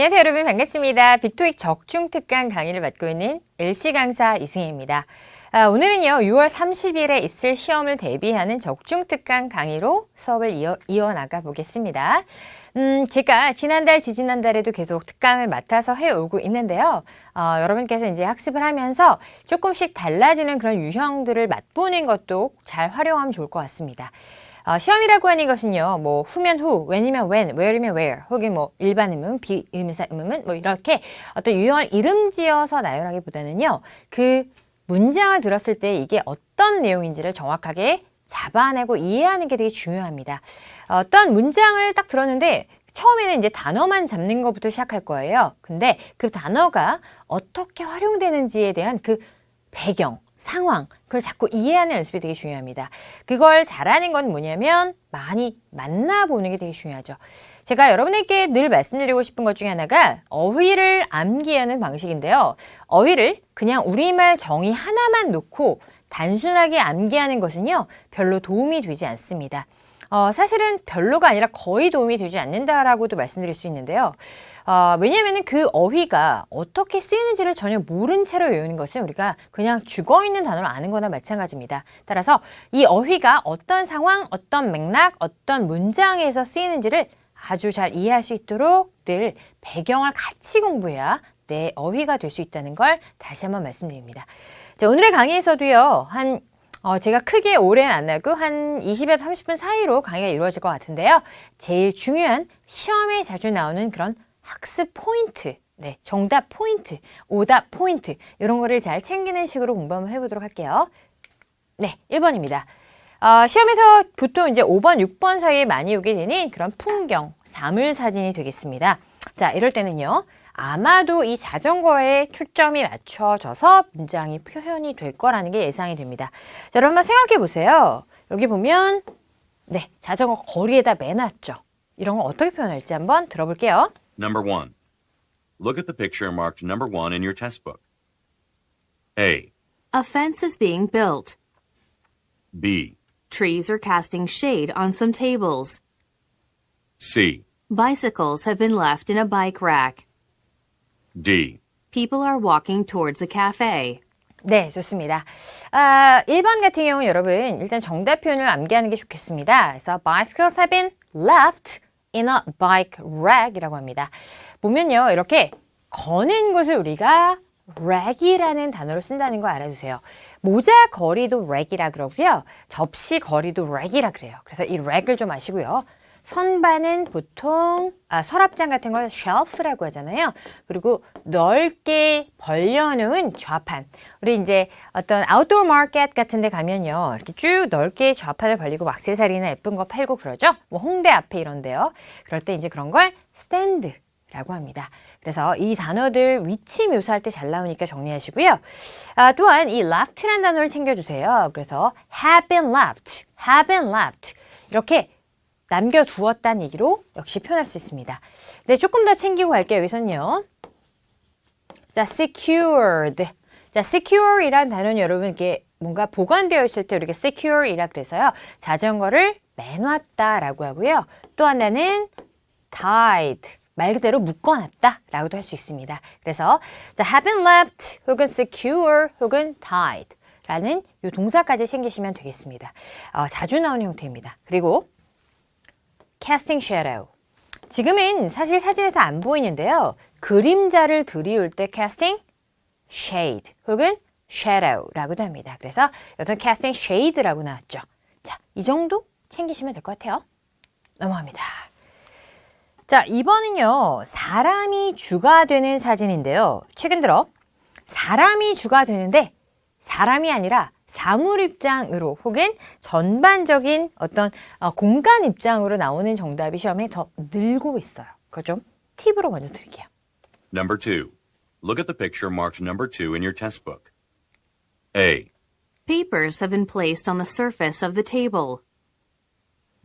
안녕하세요 여러분 반갑습니다. 빅토익 적중특강 강의를 맡고 있는 LC 강사 이승희입니다. 오늘은요 6월 30일에 있을 시험을 대비하는 적중특강 강의로 수업을 이어나가 보겠습니다. 제가 지난달, 지지난달에도 계속 특강을 맡아서 해오고 있는데요. 여러분께서 이제 학습을 하면서 조금씩 달라지는 그런 유형들을 맛보는 것도 잘 활용하면 좋을 것 같습니다. 시험이라고 하는 것은요, 뭐, 후면 후, when이면 when, where이면 where, 혹은 뭐, 일반 의문, 비의문사 의문문, 뭐, 이렇게 어떤 유형을 이름 지어서 나열하기보다는요, 그 문장을 들었을 때 이게 어떤 내용인지를 정확하게 잡아내고 이해하는 게 되게 중요합니다. 어떤 문장을 딱 들었는데, 처음에는 이제 단어만 잡는 것부터 시작할 거예요. 근데 그 단어가 어떻게 활용되는지에 대한 그 배경, 상황, 그걸 자꾸 이해하는 연습이 되게 중요합니다. 그걸 잘하는 건 뭐냐면 많이 만나보는 게 되게 중요하죠. 제가 여러분에게 늘 말씀드리고 싶은 것 중에 하나가 어휘를 암기하는 방식인데요. 어휘를 그냥 우리말 정의 하나만 놓고 단순하게 암기하는 것은요, 별로 도움이 되지 않습니다. 사실은 별로가 아니라 거의 도움이 되지 않는다라고도 말씀드릴 수 있는데요. 왜냐하면 그 어휘가 어떻게 쓰이는지를 전혀 모른 채로 외우는 것은 우리가 그냥 죽어있는 단어를 아는 거나 마찬가지입니다. 따라서 이 어휘가 어떤 상황, 어떤 맥락, 어떤 문장에서 쓰이는지를 아주 잘 이해할 수 있도록 늘 배경을 같이 공부해야 내 어휘가 될 수 있다는 걸 다시 한번 말씀드립니다. 자, 오늘의 강의에서도요, 제가 크게 오래는 안 하고 한 20에서 30분 사이로 강의가 이루어질 것 같은데요. 제일 중요한 시험에 자주 나오는 그런 학습 포인트, 네, 정답 포인트, 오답 포인트 이런 거를 잘 챙기는 식으로 공부 한번 해보도록 할게요. 네, 1번입니다. 시험에서 보통 이제 5번, 6번 사이에 많이 오게 되는 그런 풍경, 사물 사진이 되겠습니다. 자, 이럴 때는요. 아마도 이 자전거에 초점이 맞춰져서 문장이 표현이 될 거라는 게 예상이 됩니다. 자, 여러분 한번 생각해 보세요. 여기 보면 네, 자전거 거리에다 매놨죠. 이런 거 어떻게 표현할지 한번 들어볼게요. Number 1. Look at the picture marked number 1 in your test book. A. A fence is being built. B. Trees are casting shade on some tables. C. Bicycles have been left in a bike rack. D. People are walking towards a cafe. 네, 좋습니다. 1번 같은 경우는 여러분 일단 정답 표현을 암기하는 게 좋겠습니다. 그래서 bicycles have been left in a bike rack 이라고 합니다. 보면요, 이렇게 거는 것을 우리가 rack이라는 단어로 쓴다는 거 알아주세요. 모자 거리도 rack이라 그러고요. 접시 거리도 rack이라 그래요. 그래서 이 rack을 좀 아시고요. 선반은 보통 서랍장 같은 걸 shelf라고 하잖아요. 그리고 넓게 벌려놓은 좌판. 우리 이제 어떤 아웃도어 마켓 같은 데 가면요. 이렇게 쭉 넓게 좌판을 벌리고 액세서리나 예쁜 거 팔고 그러죠. 뭐 홍대 앞에 이런데요. 그럴 때 이제 그런 걸 스탠드라고 합니다. 그래서 이 단어들 위치 묘사할 때 잘 나오니까 정리하시고요. 또한 이 left라는 단어를 챙겨주세요. 그래서 have been left, have been left 이렇게 남겨두었다는 얘기로 역시 표현할 수 있습니다. 네, 조금 더 챙기고 갈게요. 여기서는요. 자, secured. 자, secure이란 단어는 여러분 이렇게 뭔가 보관되어 있을 때 우리가 secure이라 그래서요. 자전거를 매놨다라고 하고요. 또 하나는 tied. 말 그대로 묶어놨다라고도 할 수 있습니다. 그래서 자, have been left 혹은 secure 혹은 tied 라는 이 동사까지 챙기시면 되겠습니다. 자주 나오는 형태입니다. 그리고 casting shadow. 지금은 사실 사진에서 안 보이는데요. 그림자를 들이울 때 casting shade 혹은 shadow라고도 합니다. 그래서 여기서 casting shade라고 나왔죠. 자, 이 정도 챙기시면 될 것 같아요. 넘어갑니다. 자, 2번은요. 사람이 주가 되는 사진인데요. 최근 들어 사람이 주가 되는데 사람이 아니라 사물 입장으로 혹은 전반적인 어떤 공간 입장으로 나오는 정답이 시험에 더 늘고 있어요. 그거 좀 팁으로 먼저 드릴게요. Number 2. Look at the picture marked number 2 in your test book. A. Papers have been placed on the surface of the table.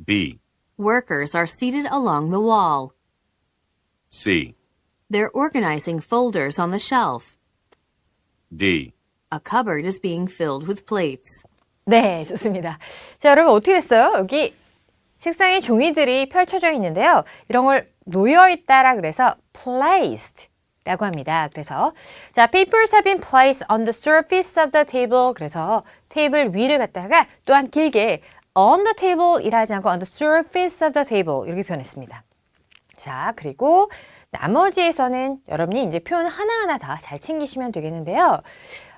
B. Workers are seated along the wall. C. They're organizing folders on the shelf. D. A cupboard is being filled with plates. 네, 좋습니다. 자, 여러분 어떻게 됐어요? 여기 책상에 종이들이 펼쳐져 있는데요. 이런 걸 놓여 있다라 그래서 placed 라고 합니다. 그래서 자, papers have been placed on the surface of the table. 그래서 테이블 위를 갖다가 또한 길게 on the table 이라 하지 않고 on the surface of the table 이렇게 표현했습니다. 자, 그리고 나머지에서는 여러분이 이제 표현 하나하나 다 잘 챙기시면 되겠는데요.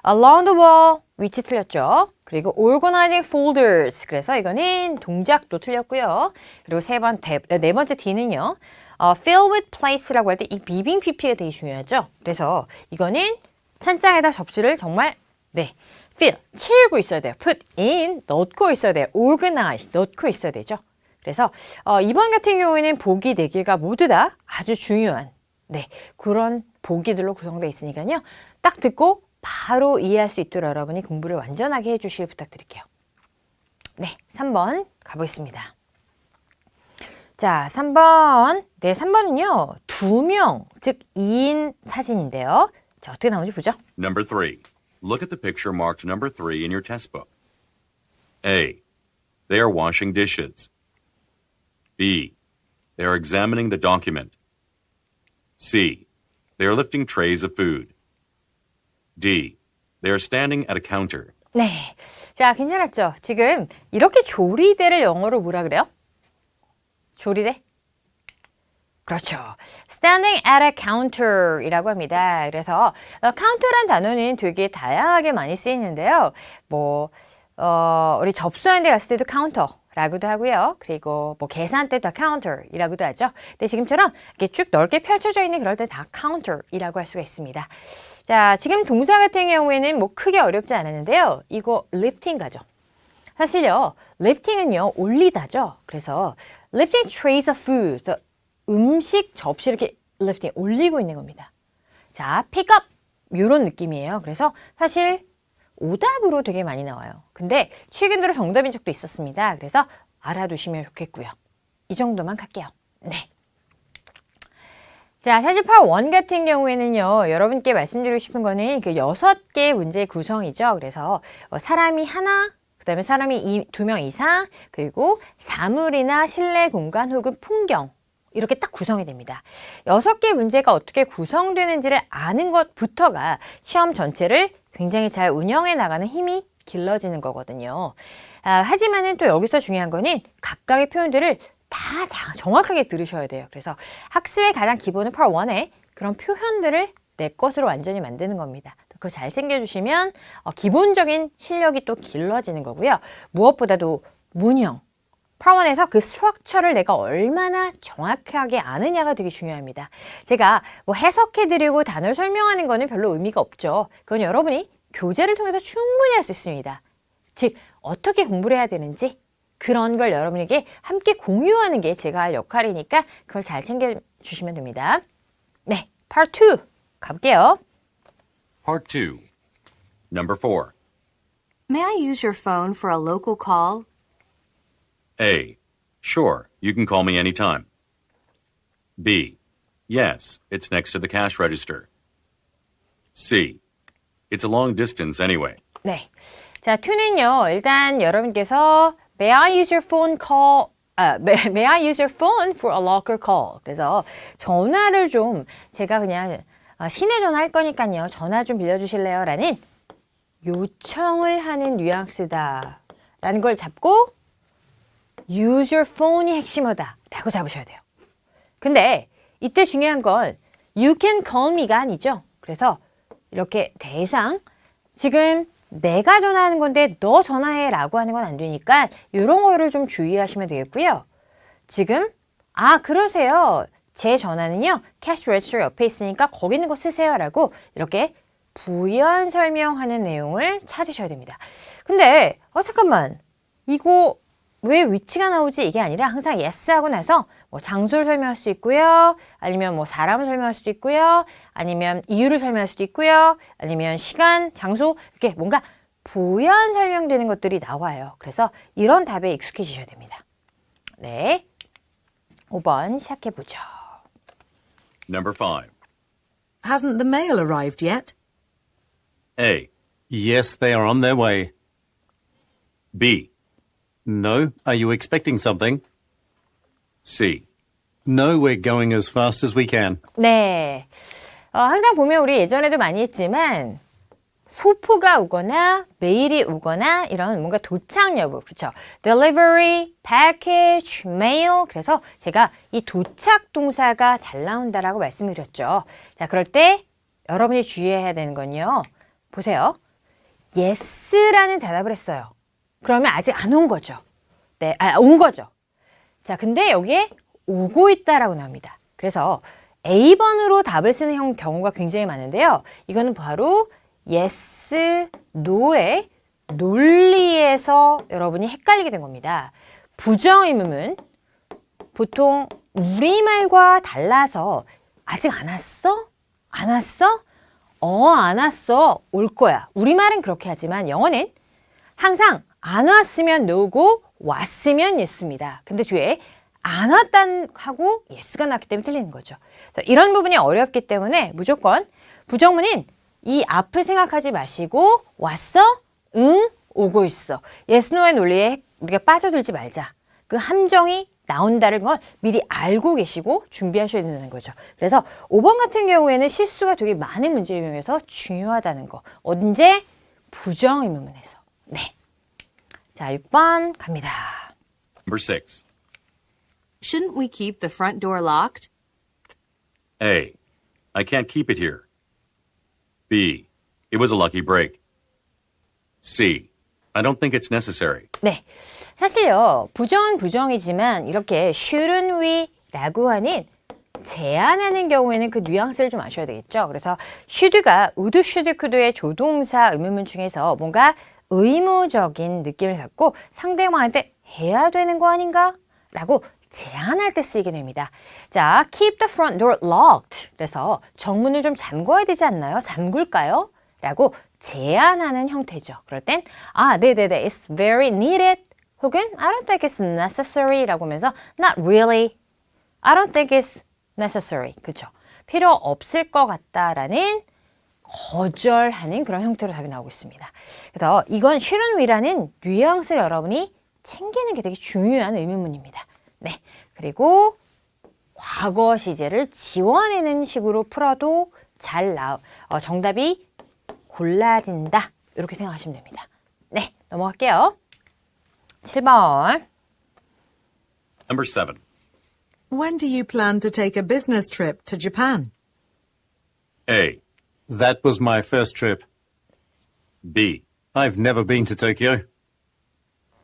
Along the wall, 위치 틀렸죠. 그리고 organizing folders, 그래서 이거는 동작도 틀렸고요. 그리고 네 번째 D는요. fill with place라고 할 때 이 비빙 PP가 되게 중요하죠. 그래서 이거는 찬장에다 접시를 정말 fill, 채우고 있어야 돼요. put in, 넣고 있어야 돼요. organize, 넣고 있어야 되죠. 그래서 이번 같은 경우에는 보기 4개가 모두 다 아주 중요한 그런 보기들로 구성되어 있으니까요. 딱 듣고 바로 이해할 수 있도록 여러분이 공부를 완전하게 해주시길 부탁드릴게요. 네, 3번 가보겠습니다. 자, 3번. 네, 3번은요. 2명, 즉 2인 사진인데요. 자, 어떻게 나오는지 보죠. Number 3. Look at the picture marked number 3 in your test book. A. They are washing dishes. B. They are examining the document. C. They are lifting trays of food. D. They are standing at a counter. 네. 자, 괜찮았죠? 지금 이렇게 조리대를 영어로 뭐라 그래요? 조리대? 그렇죠. Standing at a counter 이라고 합니다. 그래서 counter란 단어는 되게 다양하게 많이 쓰이는데요. 우리 접수하는 데 갔을 때도 counter라고도 하고요. 그리고 계산 때도 counter이라고도 하죠. 근데 지금처럼 이렇게 쭉 넓게 펼쳐져 있는 그럴 때 다 counter이라고 할 수가 있습니다. 자, 지금 동사 같은 경우에는 크게 어렵지 않았는데요. 이거 lifting 가죠. 사실요, lifting은요, 올리다죠. 그래서 lifting trays of food, 음식 접시 이렇게 lifting, 올리고 있는 겁니다. 자, pick up, 이런 느낌이에요. 그래서 사실 오답으로 되게 많이 나와요. 근데 최근 들어 정답인 적도 있었습니다. 그래서 알아두시면 좋겠고요. 이 정도만 갈게요. 네. 자, 사실 part 1 같은 경우에는요, 여러분께 말씀드리고 싶은 거는 그 6개 문제의 구성이죠. 그래서 사람이 하나, 그 다음에 사람이 2명 이상, 그리고 사물이나 실내 공간 혹은 풍경, 이렇게 딱 구성이 됩니다. 6개 문제가 어떻게 구성되는지를 아는 것부터가 시험 전체를 굉장히 잘 운영해 나가는 힘이 길러지는 거거든요. 하지만은 또 여기서 중요한 거는 각각의 표현들을 다 정확하게 들으셔야 돼요. 그래서 학습의 가장 기본은 part 1에 그런 표현들을 내 것으로 완전히 만드는 겁니다. 그거 잘 챙겨주시면 기본적인 실력이 또 길러지는 거고요. 무엇보다도 문형, part 1에서 그 스트럭처를 내가 얼마나 정확하게 아느냐가 되게 중요합니다. 제가 해석해드리고 단어를 설명하는 거는 별로 의미가 없죠. 그건 여러분이 교재를 통해서 충분히 할 수 있습니다. 즉, 어떻게 공부를 해야 되는지 그런 걸 여러분에게 함께 공유하는 게 제가 할 역할이니까 그걸 잘 챙겨주시면 됩니다. 네, part 2 가볼게요. Part 2. Number 4. May I use your phone for a local call? A. Sure, you can call me anytime. B. Yes, it's next to the cash register. C. It's a long distance anyway. 네, 자, 2는요. 일단 여러분께서 May I use your phone call? May I use your phone for a local call? 그래서 전화를 좀 제가 그냥 시내 전화할 거니까요. 전화 좀 빌려주실래요? 라는 요청을 하는 뉘앙스다 라는 걸 잡고 use your phone이 핵심어다 라고 잡으셔야 돼요. 근데 이때 중요한 건 you can call me가 아니죠. 그래서 이렇게 대상, 지금 내가 전화하는 건데 너 전화해 라고 하는 건 안 되니까 이런 거를 좀 주의하시면 되겠고요. 지금 그러세요. 제 전화는요. 캐시 레지스터 옆에 있으니까 거기 있는 거 쓰세요 라고 이렇게 부연 설명하는 내용을 찾으셔야 됩니다. 근데 잠깐만, 이거 왜 위치가 나오지? 이게 아니라 항상 yes 하고 나서 장소를 설명할 수 있고요. 아니면 사람을 설명할 수도 있고요. 아니면 이유를 설명할 수도 있고요. 아니면 시간, 장소, 이렇게 뭔가 부연 설명되는 것들이 나와요. 그래서 이런 답에 익숙해지셔야 됩니다. 네, 5번 시작해보죠. Number 5. Hasn't the mail arrived yet? A. Yes, they are on their way. B. No, are you expecting something? C. No, we're going as fast as we can. 네. 항상 보면 우리 예전에도 많이 했지만 소포가 오거나 메일이 오거나 이런 뭔가 도착 여부, 그렇죠? delivery, package, mail. 그래서 제가 이 도착 동사가 잘 나온다라고 말씀을 드렸죠. 자, 그럴 때 여러분이 주의해야 되는 건요. 보세요. yes라는 대답을 했어요. 그러면 아직 안 온 거죠. 네, 온 거죠. 자, 근데 여기에 오고 있다라고 나옵니다. 그래서 A번으로 답을 쓰는 경우가 굉장히 많은데요. 이거는 바로 yes, no의 논리에서 여러분이 헷갈리게 된 겁니다. 부정의문은 보통 우리말과 달라서 아직 안 왔어? 안 왔어? 안 왔어. 올 거야. 우리말은 그렇게 하지만 영어는 항상 안 왔으면 no고 왔으면 yes입니다. 근데 뒤에 안 왔단 하고 yes가 나왔기 때문에 틀리는 거죠. 이런 부분이 어렵기 때문에 무조건 부정문은 이 앞을 생각하지 마시고 왔어? 응? 오고 있어. yes, no의 논리에 우리가 빠져들지 말자. 그 함정이 나온다는 걸 미리 알고 계시고 준비하셔야 된다는 거죠. 그래서 5번 같은 경우에는 실수가 되게 많은 문제 유형에서 중요하다는 거. 언제? 부정의문문에서. 네. 자, 6번 갑니다. Number 6. Shouldn't we keep the front door locked? A. I can't keep it here. B. It was a lucky break. C. I don't think it's necessary. 네. 사실요, 부정은 부정이지만 이렇게 shouldn't we 라고 하는 제안하는 경우에는 그 뉘앙스를 좀 아셔야 되겠죠. 그래서 should가 would, should, could의 조동사 의문문 중에서 뭔가 의무적인 느낌을 갖고 상대방한테 해야 되는 거 아닌가? 라고 제안할 때 쓰이게 됩니다. 자, keep the front door locked. 그래서 정문을 좀 잠궈야 되지 않나요? 잠글까요? 라고 제안하는 형태죠. 그럴 땐 네네네, it's very needed. 혹은 I don't think it's necessary 라고 하면서 not really, I don't think it's necessary. 그렇죠? 필요 없을 것 같다라는 거절하는 그런 형태로 답이 나오고 있습니다. 그래서 이건 shouldn't we라는 뉘앙스를 여러분이 챙기는 게 되게 중요한 의문문입니다. 네, 그리고 과거 시제를 지워내는 식으로 풀어도 정답이 골라진다. 이렇게 생각하시면 됩니다. 네, 넘어갈게요. 7번. Number 7. When do you plan to take a business trip to Japan? A. That was my first trip. B. I've never been to Tokyo.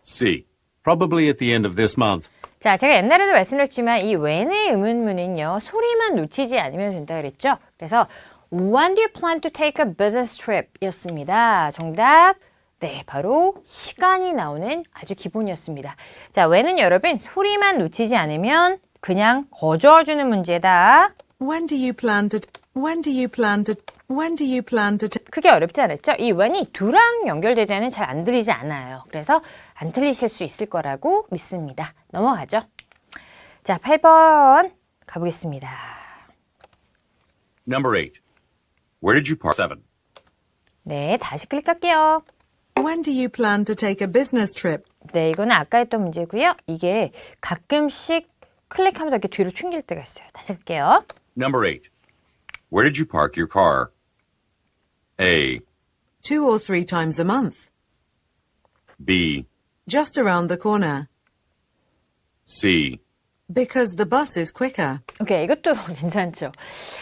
C. Probably at the end of this month. 자, 제가 옛날에도 말씀드렸지만 이 when의 의문문은요, 소리만 놓치지 않으면 된다 그랬죠? 그래서 When do you plan to take a business trip? 였습니다. 정답. 네, 바로 시간이 나오는 아주 기본이었습니다. 자, when은 여러분 소리만 놓치지 않으면 그냥 거저주는 문제다. When do you plan to 크게 어렵지 않았죠? 이 when이 do랑 연결될 때는 잘 안 들리지 않아요. 그래서 안 틀리실 수 있을 거라고 믿습니다. 넘어가죠. 자, 8번 가보겠습니다. Number 8. Where did you park? 7. 네, 다시 클릭할게요. When do you plan to take a business trip? 네, 이거는 아까 했던 문제고요. 이게 가끔씩 클릭하면서 이렇게 뒤로 튕길 때가 있어요. 다시 할게요. Number 8. Where did you park your car? A. 2 or 3 times a month. B. Just around the corner. C. Because the bus is quicker. 오케이, 이것도 괜찮죠.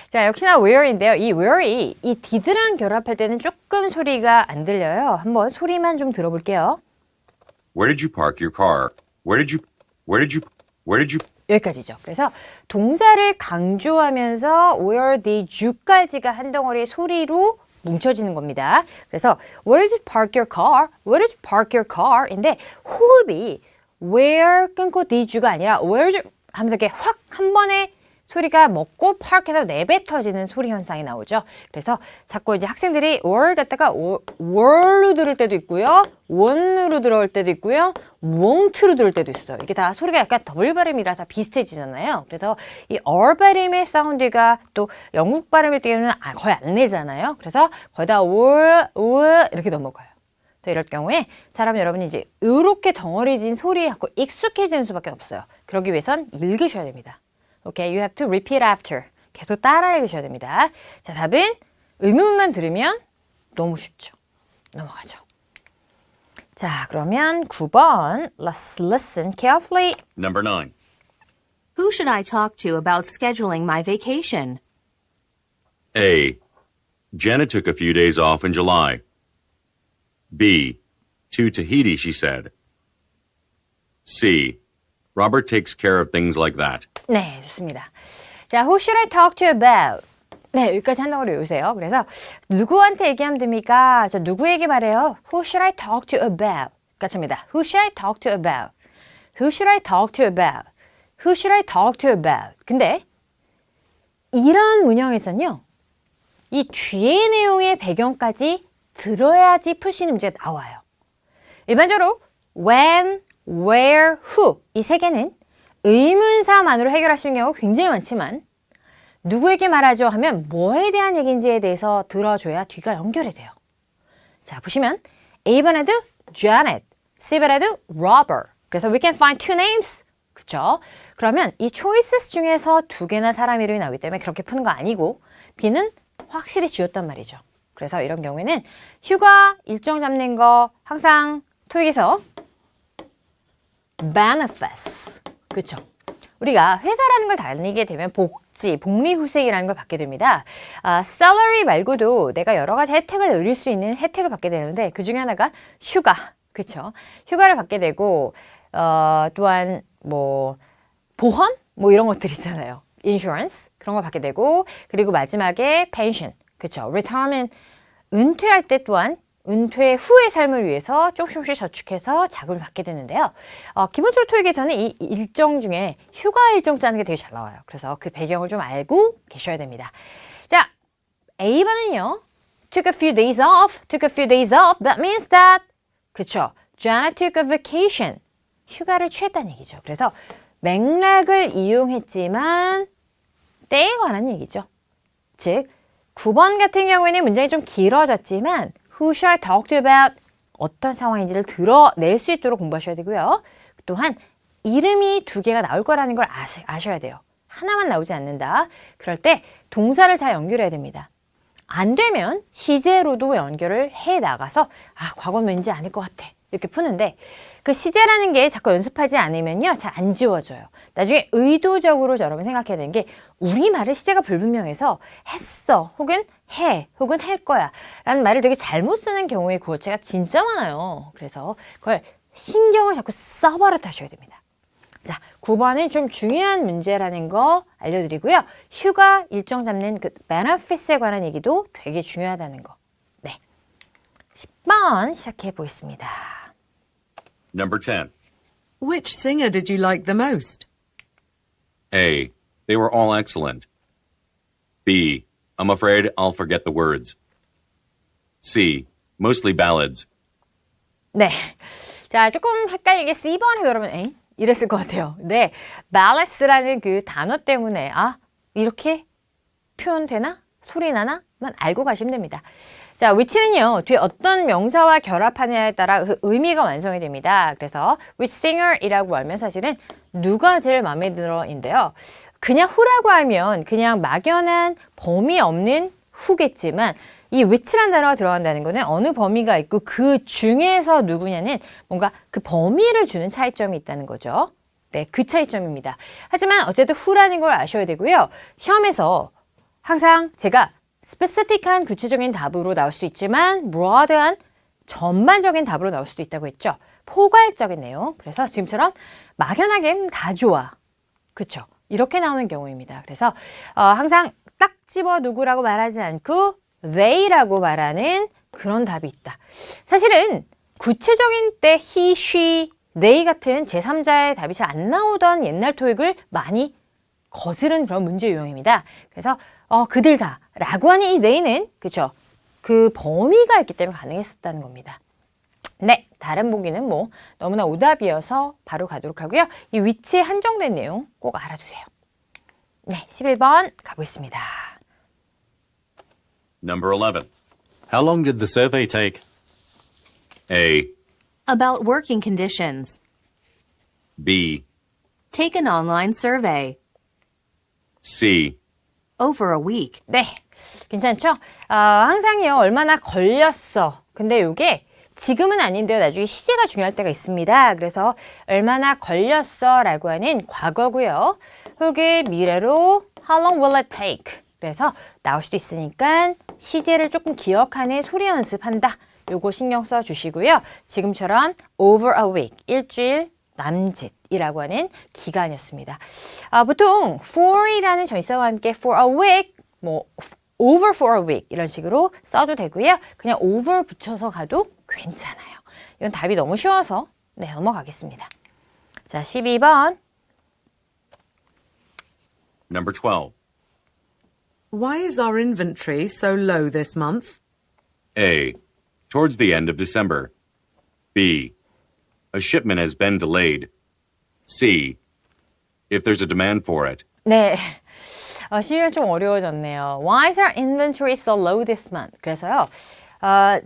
자, 역시나 where인데요. 이 where이 이 did랑 결합할 때는 조금 소리가 안 들려요. 한번 소리만 좀 들어볼게요. Where did you park your car? Where did you 여기까지죠. 그래서 동사를 강조하면서 where did you까지가 한 덩어리의 소리로 뭉쳐지는 겁니다. 그래서 where did you park your car? Where did you park your car? 인데 호흡이 where 끊고 did you가 아니라 where did you 하면서 이렇게 확 한 번에 소리가 먹고 park해서 내뱉어지는 소리 현상이 나오죠. 그래서 자꾸 이제 학생들이 were 갖다가 were로 들을 때도 있고요. won'으로 들어올 때도 있고요. won't로 들을 때도 있어요. 이게 다 소리가 약간 더블 발음이라 다 비슷해지잖아요. 그래서 이 r 발음의 사운드가 또 영국 발음일 때는 거의 안 내잖아요. 그래서 거의 다 were 이렇게 넘어가요. 그래서 이럴 경우에 사람 여러분이 이제 이렇게 덩어리진 소리에 갖고 익숙해지는 수밖에 없어요. 그러기 위해선 읽으셔야 됩니다. Okay, you have to repeat after. 계속 따라 읽으셔야 됩니다. 자, 답은 의문만 들으면 너무 쉽죠. 넘어가죠. 자, 그러면 9번. Let's listen carefully. Number 9. Who should I talk to about scheduling my vacation? A. Janet took a few days off in July. B. To Tahiti, she said. C. Robert takes care of things like that. 네, 좋습니다. 자, who should I talk to about? 네, 여기까지 한다고 외우세요. 그래서 누구한테 얘기하면 됩니까? 저 누구에게 말해요? Who should I talk to about? 같습니다. Who should I talk to about? Who should I talk to about? Who should I talk to about? 근데 이런 문형에서는요. 이 뒤의 내용의 배경까지 들어야지 풀 수 있는 문제가 나와요. 일반적으로 when, where, who 이 세 개는 의문사만으로 해결할 수 있는 경우가 굉장히 많지만 누구에게 말하죠 하면 뭐에 대한 얘기인지에 대해서 들어줘야 뒤가 연결이 돼요. 자, 보시면 A번에도 Janet, C번에도 Robert. 그래서 we can find two names. 그쵸? 그러면 이 choices 중에서 두 개나 사람 이름이 나오기 때문에 그렇게 푸는 거 아니고 B는 확실히 지웠단 말이죠. 그래서 이런 경우에는 휴가 일정 잡는 거 항상 토익에서 benefits. 그쵸? 우리가 회사라는 걸 다니게 되면 복지, 복리후생이라는 걸 받게 됩니다. salary 말고도 내가 여러 가지 혜택을 누릴 수 있는 혜택을 받게 되는데 그 중에 하나가 휴가, 그렇죠? 휴가를 받게 되고 또한 뭐 보험, 뭐 이런 것들 있잖아요. insurance 그런 걸 받게 되고 그리고 마지막에 pension, 그렇죠? retirement 은퇴할 때 또한 은퇴 후의 삶을 위해서 조금씩 저축해서 자금을 받게 되는데요. 기본적으로 토익에서는 이 일정 중에 휴가 일정 짜는 게 되게 잘 나와요. 그래서 그 배경을 좀 알고 계셔야 됩니다. 자, A번은요. took a few days off, took a few days off. That means that 그쵸? Janet took a vacation. 휴가를 취했다는 얘기죠. 그래서 맥락을 이용했지만 때에 관한 얘기죠. 즉 9번 같은 경우에는 문장이 좀 길어졌지만 Who should I talk to about? 어떤 상황인지를 드러낼 수 있도록 공부하셔야 되고요. 또한 이름이 두 개가 나올 거라는 걸 아셔야 돼요. 하나만 나오지 않는다. 그럴 때 동사를 잘 연결해야 됩니다. 안 되면 시제로도 연결을 해 나가서 과거는 왠지 아닐 것 같아. 이렇게 푸는데 그 시제라는 게 자꾸 연습하지 않으면요. 잘 안 지워져요. 나중에 의도적으로 여러분 생각해야 되는 게 우리말을 시제가 불분명해서 했어 혹은 해 혹은 할 거야 라는 말을 되게 잘못 쓰는 경우의 구어체가 진짜 많아요. 그래서 그걸 신경을 자꾸 써버릇 하셔야 됩니다. 자, 9번은 좀 중요한 문제라는 거 알려드리고요. 휴가 일정 잡는 그 benefits에 관한 얘기도 되게 중요하다는 거. 네, 10번 시작해 보겠습니다. Number 10. Which singer did you like the most? A. They were all excellent. B. I'm afraid I'll forget the words. C. Mostly ballads. 네, 자 조금 헷갈리게 C번에 그러면 이랬을 것 같아요. 네, ballads라는 그 단어 때문에 이렇게 표현되나? 소리 나나? 만 알고 가시면 됩니다. 자, which는요, 뒤에 어떤 명사와 결합하느냐에 따라 그 의미가 완성이 됩니다. 그래서 which singer이라고 하면 사실은 누가 제일 마음에 들어인데요. 그냥 who라고 하면 그냥 막연한 범위 없는 who겠지만 이 which라는 단어가 들어간다는 거는 어느 범위가 있고 그 중에서 누구냐는 뭔가 그 범위를 주는 차이점이 있다는 거죠. 네, 그 차이점입니다. 하지만 어쨌든 who라는 걸 아셔야 되고요. 시험에서 항상 제가 스페시픽한 구체적인 답으로 나올 수도 있지만 broad한 전반적인 답으로 나올 수도 있다고 했죠. 포괄적인 내용. 그래서 지금처럼 막연하게 다 좋아. 그렇죠? 이렇게 나오는 경우입니다. 그래서 항상 딱 집어 누구라고 말하지 않고 they라고 말하는 그런 답이 있다. 사실은 구체적인 때 he, she, they 같은 제3자의 답이 잘 안 나오던 옛날 토익을 많이 거스른 그런 문제 유형입니다. 그래서 그들 다 라고 하는 이 they는 그쵸? 그 범위가 있기 때문에 가능했었다는 겁니다. 네, 다른 보기는 뭐 너무나 오답이어서 바로 가도록 하고요. 이 위치에 한정된 내용 꼭 알아두세요. 네, 11번 가보겠습니다. Number 11. How long did the survey take? A. About working conditions. B. Take an online survey. C. Over a week. 네, 괜찮죠? 항상요, 얼마나 걸렸어. 근데 이게 지금은 아닌데요. 나중에 시제가 중요할 때가 있습니다. 그래서 얼마나 걸렸어 라고 하는 과거고요. 여기 미래로 How long will it take? 그래서 나올 수도 있으니까 시제를 조금 기억하는 소리 연습한다. 요거 신경 써 주시고요. 지금처럼 over a week, 일주일 남짓이라고 하는 기간이었습니다. 보통 for이라는 전치사와 함께 for a week, 뭐 over for a week 이런 식으로 써도 되고요. 그냥 over 붙여서 가도 괜찮아요. 이건 답이 너무 쉬워서 네, 넘어가겠습니다. 자, 12번. Number 12. Why is our inventory so low this month? A. Towards the end of December. B. A shipment has been delayed. C. If there's a demand for it. 네. 시위가 좀 어려워졌네요. Why is our inventory so low this month? 그래서요,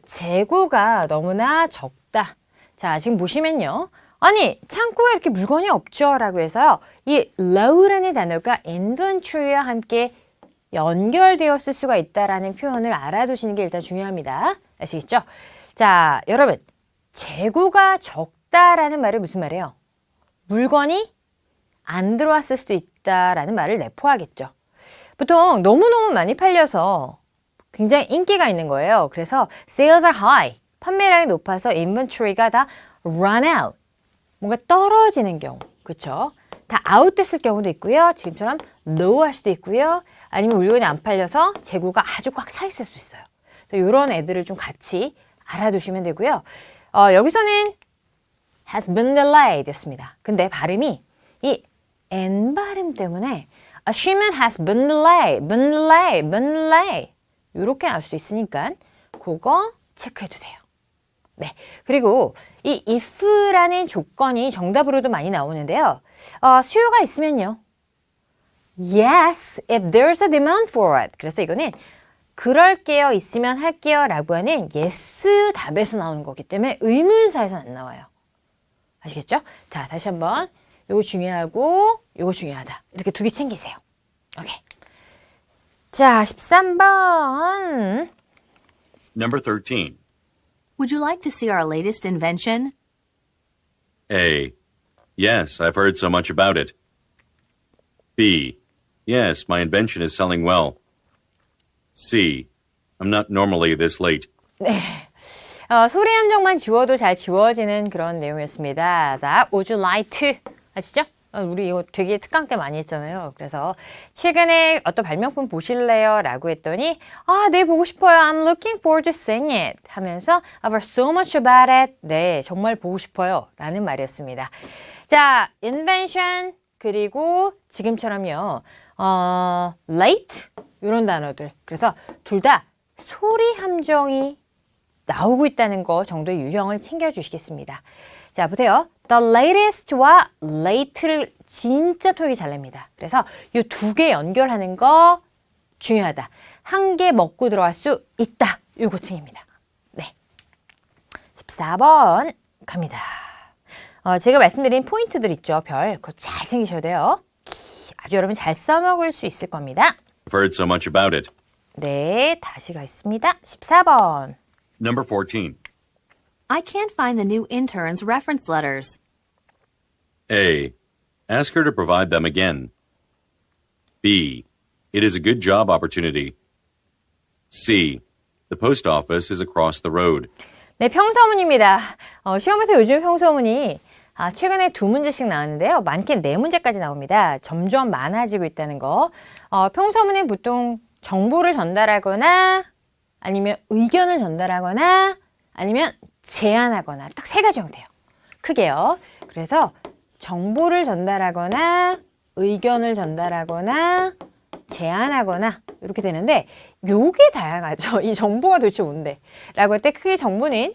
재고가 너무나 적다. 자, 지금 보시면요. 아니, 창고에 이렇게 물건이 없죠? 라고 해서요. 이 low라는 단어가 inventory와 함께 연결되었을 수가 있다라는 표현을 알아두시는 게 일단 중요합니다. 아시겠죠? 자, 여러분. 재고가 적다라는 말은 무슨 말이에요? 물건이 안 들어왔을 수도 있다라는 말을 내포하겠죠. 보통 너무너무 많이 팔려서 굉장히 인기가 있는 거예요. 그래서 sales are high, 판매량이 높아서 inventory가 다 run out, 뭔가 떨어지는 경우, 그렇죠? 다 out 됐을 경우도 있고요. 지금처럼 low 할 수도 있고요. 아니면 물건이 안 팔려서 재고가 아주 꽉 차 있을 수 있어요. 이런 애들을 좀 같이 알아두시면 되고요. 여기서는 has been delayed 였습니다. 근데 발음이 이 N 발음 때문에 a shipment has been delayed, been delayed, been delayed 이렇게 나올 수도 있으니까 그거 체크해 두세요. 네, 그리고 이 if라는 조건이 정답으로도 많이 나오는데요. 수요가 있으면요. Yes, if there's a demand for it. 그래서 이거는 그럴게요, 있으면 할게요 라고 하는 yes 답에서 나오는 거기 때문에 의문사에서는 안 나와요. 아시겠죠? 자, 다시 한번 요거 중요하고 요거 중요하다. 이렇게 두 개 챙기세요. 오케이. 자, 13번. Number 13. Would you like to see our latest invention? A. Yes, I've heard so much about it. B. Yes, my invention is selling well. C. I'm not normally this late. 네. 소리 함정만 지워도 잘 지워지는 그런 내용이었습니다. 자, would you like to? 아시죠? 우리 이거 되게 특강 때 많이 했잖아요. 그래서 최근에 어떤 발명품 보실래요? 라고 했더니 네, 보고 싶어요. I'm looking forward to seeing it 하면서 I've heard so much about it. 네, 정말 보고 싶어요. 라는 말이었습니다. 자, invention 그리고 지금처럼요. late 이런 단어들. 그래서 둘 다 소리 함정이 나오고 있다는 거 정도의 유형을 챙겨주시겠습니다. 자, 보세요. The latest와 late를 진짜 토익이 잘 냅니다. 그래서 이 두 개 연결하는 거 중요하다. 한 개 먹고 들어갈 수 있다. 이 고칭입니다. 네. 14번 갑니다. 제가 말씀드린 포인트들 있죠. 별. 그거 잘 챙기셔야 돼요. 아주 여러분 잘 써먹을 수 있을 겁니다. I've heard so much about it. 네, 다시 가겠습니다. 14번. Number 14. I can't find the new intern's reference letters. A. Ask her to provide them again. B. It is a good job opportunity. C. The post office is across the road. 네, 평서문입니다. 시험에서 요즘 평서문이 최근에 2문제씩 나왔는데요. 많게는 4문제까지 나옵니다. 점점 많아지고 있다는 거. 평서문은 보통 정보를 전달하거나 아니면 의견을 전달하거나 아니면 제안하거나 딱 3가지 정도 돼요. 크게요. 그래서 정보를 전달하거나 의견을 전달하거나 제안하거나 이렇게 되는데 요게 다양하죠. 이 정보가 도대체 뭔데? 라고 할 때 크게 정보는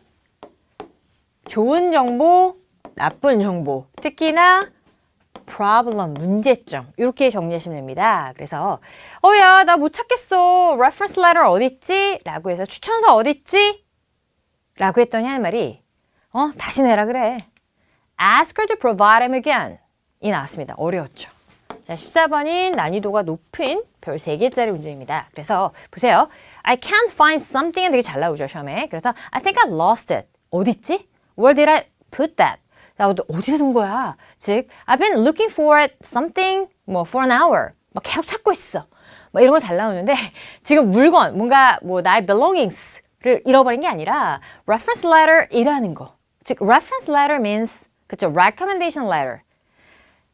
좋은 정보, 나쁜 정보, 특히나 problem, 문제점 이렇게 정리하시면 됩니다. 그래서 야, 나 못 찾겠어. reference letter 어딨지? 라고 해서 추천서 어딨지? 라고 했더니 하는 말이 다시 내라 그래. ask her to provide them again 이 나왔습니다. 어려웠죠. 자, 14번인 난이도가 높은 별 3개짜리 문제입니다. 그래서 보세요. I can't find something은 되게 잘 나오죠, 시험에. 그래서 I think I lost it. 어디 있지? Where did I put that? 나 어디서 둔 거야? 즉, I've been looking for something for an hour. 막 계속 찾고 있어. 뭐 이런 거 잘 나오는데 지금 물건, 뭔가 나의 belongings를 잃어버린 게 아니라 reference letter이라는 거. 즉, reference letter means 그쵸, recommendation letter.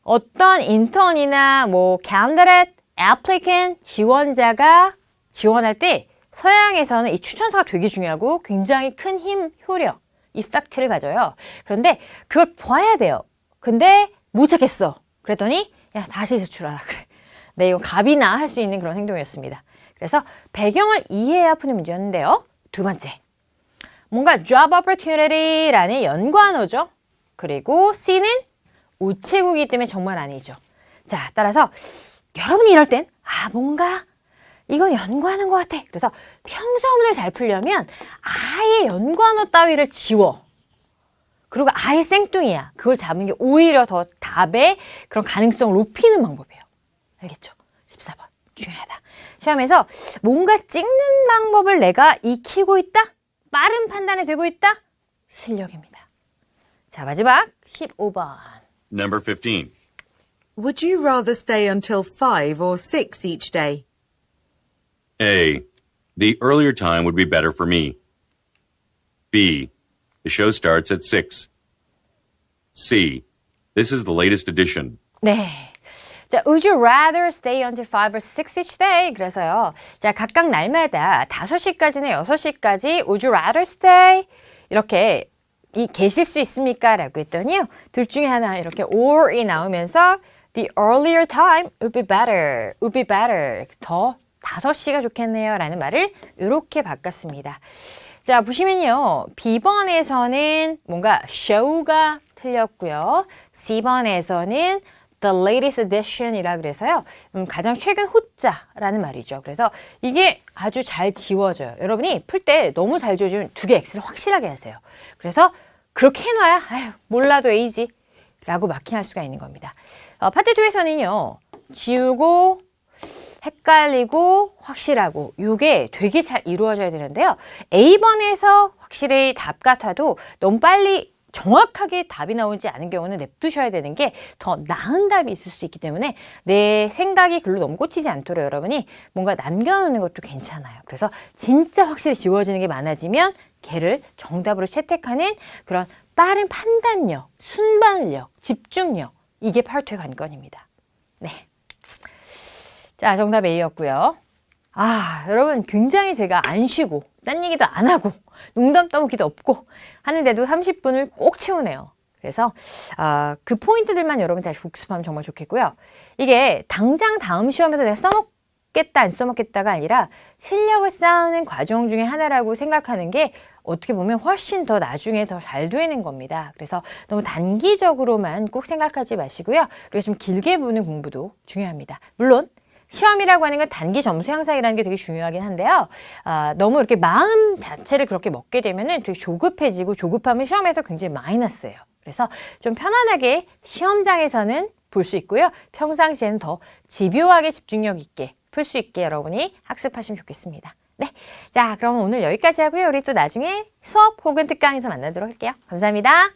어떤 인턴이나 candidate, applicant, 지원자가 지원할 때 서양에서는 이 추천서가 되게 중요하고 굉장히 큰 힘, 효력, 이펙트를 가져요. 그런데 그걸 봐야 돼요. 근데 못 찾겠어. 그랬더니 야, 다시 제출하라 그래. 네, 이거 갑이나 할 수 있는 그런 행동이었습니다. 그래서 배경을 이해해야 푸는 문제였는데요. 두 번째. 뭔가 job opportunity라는 연관어죠. 그리고 C는 우체국이기 때문에 정말 아니죠. 자, 따라서 여러분이 이럴 땐 뭔가 이건 연관한 것 같아. 그래서 평서문을 잘 풀려면 아예 연관어 따위를 지워. 그리고 아예 생뚱이야. 그걸 잡는 게 오히려 더 답의 그런 가능성을 높이는 방법이에요. 알겠죠? 14번. 중요하다. 시험에서 뭔가 찍는 방법을 내가 익히고 있다? 빠른 판단이 되고 있다? 실력입니다. 자, 마지막 15번. Number 15. Would you rather stay until 5 or 6 each day? A. The earlier time would be better for me. B. The show starts at 6. C. This is the latest edition. 네. 자, would you rather stay until 5 or 6 each day? 그래서요. 자, 각각 날마다 5시까지나 6시까지 would you rather stay? 이렇게 계실 수 있습니까? 라고 했더니요. 둘 중에 하나 이렇게 or이 나오면서 the earlier time would be better. would be better. 더 5시가 좋겠네요. 라는 말을 이렇게 바꿨습니다. 자, 보시면요. B번에서는 뭔가 show가 틀렸고요. C번에서는 the latest edition이라 그래서요. 가장 최근 호자라는 말이죠. 그래서 이게 아주 잘 지워져요. 여러분이 풀 때 너무 잘 지워지면 두 개 X를 확실하게 하세요. 그래서 그렇게 해놔야 몰라도 A지 라고 마킹할 수가 있는 겁니다. 파트 2에서는요. 지우고 헷갈리고 확실하고 이게 되게 잘 이루어져야 되는데요. A번에서 확실히 답 같아도 너무 빨리 정확하게 답이 나오지 않은 경우는 냅두셔야 되는 게 더 나은 답이 있을 수 있기 때문에 내 생각이 글로 너무 꽂히지 않도록 여러분이 뭔가 남겨놓는 것도 괜찮아요. 그래서 진짜 확실히 지워지는 게 많아지면 걔를 정답으로 채택하는 그런 빠른 판단력, 순발력, 집중력 이게 파트의 관건입니다. 네. 자, 정답 A였고요. 여러분 굉장히 제가 안 쉬고 딴 얘기도 안 하고 농담 떠먹기도 없고 하는데도 30분을 꼭 채우네요. 그래서 그 포인트들만 여러분 다시 복습하면 정말 좋겠고요. 이게 당장 다음 시험에서 내가 써먹겠다 안 써먹겠다가 아니라 실력을 쌓는 과정 중에 하나라고 생각하는 게 어떻게 보면 훨씬 더 나중에 더 잘 되는 겁니다. 그래서 너무 단기적으로만 꼭 생각하지 마시고요. 그리고 좀 길게 보는 공부도 중요합니다. 물론 시험이라고 하는 건 단기 점수 향상이라는 게 되게 중요하긴 한데요. 너무 이렇게 마음 자체를 그렇게 먹게 되면은 되게 조급해지고 조급하면 시험에서 굉장히 마이너스예요. 그래서 좀 편안하게 시험장에서는 볼 수 있고요. 평상시에는 더 집요하게 집중력 있게 풀 수 있게 여러분이 학습하시면 좋겠습니다. 네, 자 그럼 오늘 여기까지 하고요. 우리 또 나중에 수업 혹은 특강에서 만나도록 할게요. 감사합니다.